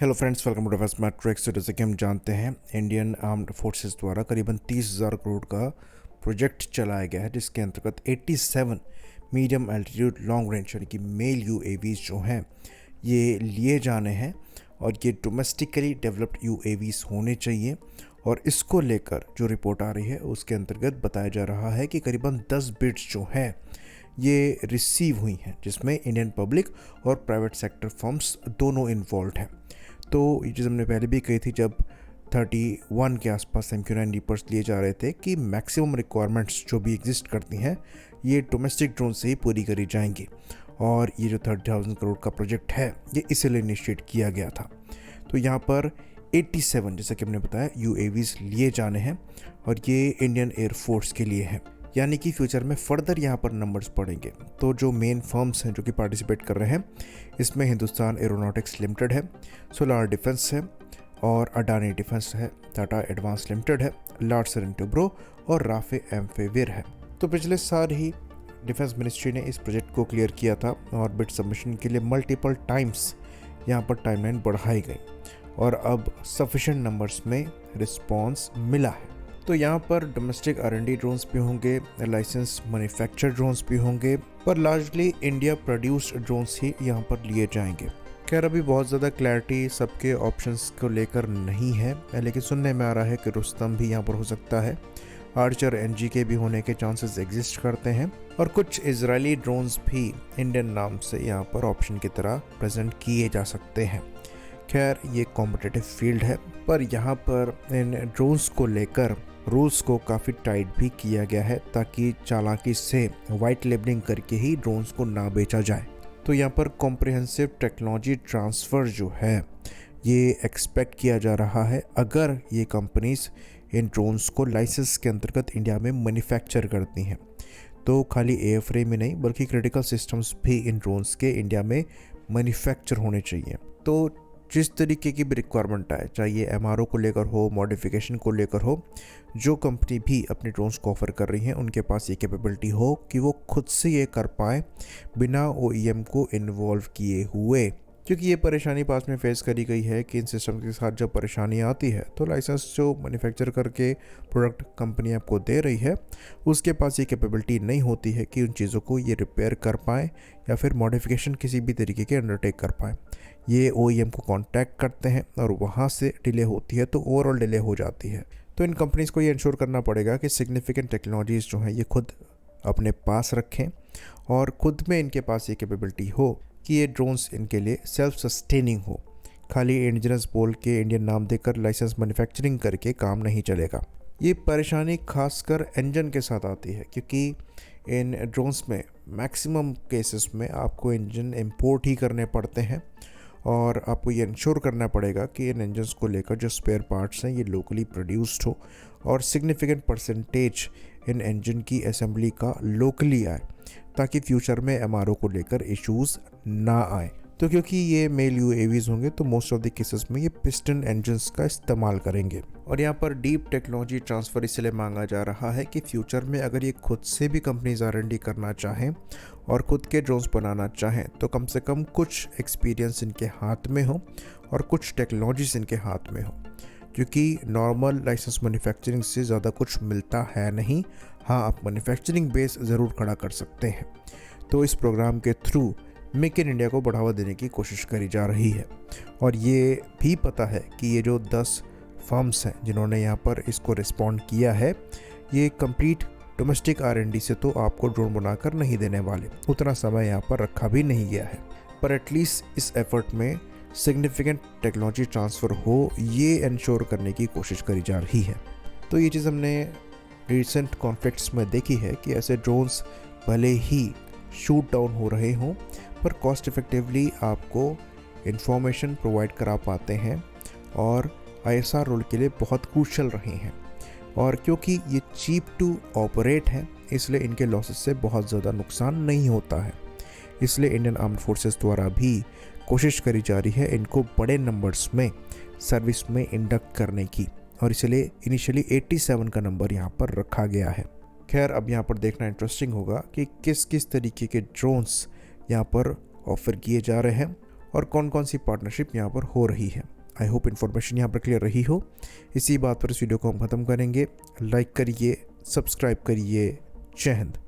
Hello friends, welcome to Defence Matrix. जैसे कि हम जानते हैं, इंडियन आर्म्ड फोर्सेस द्वारा करीबन 30,000 करोड़ का प्रोजेक्ट चलाया गया है, जिसके अंतर्गत 87 मीडियम एल्टीट्यूड लॉन्ग रेंज यानी कि मेल यूएवीज जो हैं ये लिए जाने हैं और ये डोमेस्टिकली डेवलप्ड यूएवीज होने चाहिए। और इसको लेकर जो रिपोर्ट आ रही है उसके अंतर्गत बताया जा रहा है कि करीबन 10 बिड्स जो हैं ये रिसीव हुई हैं, जिसमें इंडियन पब्लिक और प्राइवेट सेक्टर फर्म्स दोनों इन्वॉल्व हैं। तो ये चीज़ हमने पहले भी कही थी जब 31 के आसपास MQ-9 रीपर्स लिए जा रहे थे कि मैक्सिमम रिक्वायरमेंट्स जो भी एग्जिस्ट करती हैं ये डोमेस्टिक ड्रोन से ही पूरी करी जाएंगी। और ये जो 30,000 करोड़ का प्रोजेक्ट है ये इसीलिए इनिशिएट किया गया था। तो यहाँ पर 87 जैसा कि हमने बताया UAVs लिए जाने हैं और ये इंडियन एयरफोर्स के लिए हैं, यानी कि फ्यूचर में फर्दर यहाँ पर नंबर्स पड़ेंगे। तो जो मेन फर्म्स हैं जो कि पार्टिसिपेट कर रहे हैं इसमें हिंदुस्तान एरोनॉटिक्स लिमिटेड है, सोलार डिफेंस है और अडानी डिफेंस है, टाटा एडवांस लिमिटेड है, लार्सन एंड टुब्रो और राफे एम्फेवियर है। तो पिछले साल ही डिफेंस मिनिस्ट्री ने इस प्रोजेक्ट को क्लियर किया था और बिड सबमिशन के लिए मल्टीपल टाइम्स यहाँ पर टाइमलाइन बढ़ाई गई और अब सफिशेंट नंबर्स में रिस्पॉन्स मिला है। तो यहाँ पर डोमेस्टिक R&D ड्रोन्स भी होंगे, लाइसेंस मैन्युफैक्चर ड्रोन्स भी होंगे, पर लार्जली इंडिया प्रोड्यूस्ड ड्रोन्स ही यहाँ पर लिए जाएंगे। खैर अभी बहुत ज़्यादा क्लैरिटी सबके ऑप्शंस को लेकर नहीं है, लेकिन सुनने में आ रहा है कि रुस्तम भी यहाँ पर हो सकता है, आर्चर NG के भी होने के चांसेस एग्जिस्ट करते हैं और कुछ इजरायली ड्रोन्स भी इंडियन नाम से यहाँ पर ऑप्शन की तरह प्रेजेंट किए जा सकते हैं। खैर ये कॉम्पिटिटिव फील्ड है, पर यहाँ पर इन ड्रोन्स को लेकर रूल्स को काफ़ी टाइट भी किया गया है ताकि चालाकी से वाइट लेबलिंग करके ही ड्रोन्स को ना बेचा जाए। तो यहाँ पर कॉम्प्रिहेंसिव टेक्नोलॉजी ट्रांसफ़र जो है ये एक्सपेक्ट किया जा रहा है अगर ये कंपनीज इन ड्रोन्स को लाइसेंस के अंतर्गत इंडिया में मैन्युफैक्चर करती हैं। तो खाली एयरफ्रेम ही नहीं बल्कि क्रिटिकल सिस्टम्स भी इन ड्रोन्स के इंडिया में मैन्युफैक्चर होने चाहिए। तो जिस तरीके की भी रिक्वायरमेंट आए, चाहे ये MRO को लेकर हो, मॉडिफिकेशन को लेकर हो, जो कंपनी भी अपने ड्रोन्स को ऑफर कर रही हैं उनके पास ये कैपेबिलिटी हो कि वो खुद से ये कर पाए बिना OEM को इन्वॉल्व किए हुए। क्योंकि ये परेशानी पास में फेस करी गई है कि इन सिस्टम के साथ जब परेशानी आती है तो लाइसेंस जो मैन्युफैक्चर करके प्रोडक्ट कंपनी आपको दे रही है उसके पास ये कैपेबिलिटी नहीं होती है कि उन चीज़ों को ये रिपेयर कर पाए या फिर मॉडिफिकेशन किसी भी तरीके के अंडरटेक कर पाए। ये OEM को कांटेक्ट करते हैं और वहाँ से डिले होती है तो ओवरऑल डिले हो जाती है। तो इन कंपनीज़ को ये इंश्योर करना पड़ेगा कि सिग्निफिकेंट टेक्नोलॉजीज़ जो हैं ये खुद अपने पास रखें और खुद में इनके पास ये कैपेबिलिटी हो कि ये ड्रोन्स इनके लिए सेल्फ सस्टेनिंग हो। खाली इंडिजिनस बोल के इंडियन नाम देकर लाइसेंस मैन्युफैक्चरिंग करके काम नहीं चलेगा। ये परेशानी खासकर इंजन के साथ आती है क्योंकि इन ड्रोन्स में मैक्सिमम केसेस में आपको इंजन इंपोर्ट ही करने पड़ते हैं और आपको ये इंश्योर करना पड़ेगा कि इन इंजन्स को लेकर जो स्पेयर पार्ट्स हैं ये लोकली प्रोड्यूस्ड हो और सिग्निफिकेंट परसेंटेज इन इंजन की असेंबली का लोकली आए ताकि फ्यूचर में MRO को लेकर इश्यूज़ ना आए। तो क्योंकि ये मेल UAVs होंगे तो मोस्ट ऑफ द केसेस में ये पिस्टन इंजन्स का इस्तेमाल करेंगे। और यहाँ पर डीप टेक्नोलॉजी ट्रांसफ़र इसलिए मांगा जा रहा है कि फ्यूचर में अगर ये खुद से भी कंपनीज R&D करना चाहें और खुद के ड्रोन्स बनाना चाहें तो कम से कम कुछ एक्सपीरियंस इनके हाथ में हो और कुछ टेक्नोलॉजीज इनके हाथ में हो, क्योंकि नॉर्मल लाइसेंस मैन्युफैक्चरिंग से ज़्यादा कुछ मिलता है नहीं। हाँ, आप मैन्युफैक्चरिंग बेस ज़रूर खड़ा कर सकते हैं। तो इस प्रोग्राम के थ्रू मेक इन इंडिया को बढ़ावा देने की कोशिश करी जा रही है और ये भी पता है कि ये जो 10 फर्म्स हैं जिन्होंने यहाँ पर इसको रिस्पॉन्ड किया है ये कंप्लीट डोमेस्टिक R&D से तो आपको ड्रोन बनाकर नहीं देने वाले, उतना समय यहाँ पर रखा भी नहीं गया है। पर एटलीस्ट इस एफर्ट में सिग्निफिकेंट टेक्नोलॉजी ट्रांसफ़र हो ये इंश्योर करने की कोशिश करी जा रही है। तो ये चीज़ हमने रिसेंट कॉन्फ्लिक्ट्स में देखी है कि ऐसे ड्रोन्स भले ही शूट डाउन हो रहे हों पर कॉस्ट इफ़ेक्टिवली आपको इंफॉर्मेशन प्रोवाइड करा पाते हैं और ISR रोल के लिए बहुत क्रूशियल रहे हैं। और क्योंकि ये चीप टू ऑपरेट है इसलिए इनके लॉसेस से बहुत ज़्यादा नुकसान नहीं होता है। इसलिए इंडियन आर्म्ड फोर्सेस द्वारा भी कोशिश करी जा रही है इनको बड़े नंबर्स में सर्विस में इंडक्ट करने की और इसलिए इनिशियली 87 का नंबर यहाँ पर रखा गया है। खैर अब यहाँ पर देखना इंटरेस्टिंग होगा कि किस किस तरीके के ड्रोन्स यहाँ पर ऑफ़र किए जा रहे हैं और कौन कौन सी पार्टनरशिप यहाँ पर हो रही है। आई होप इन्फॉर्मेशन यहाँ पर क्लियर रही हो। इसी बात पर इस वीडियो को हम ख़त्म करेंगे। लाइक करिए, सब्सक्राइब करिए। जय हिंद।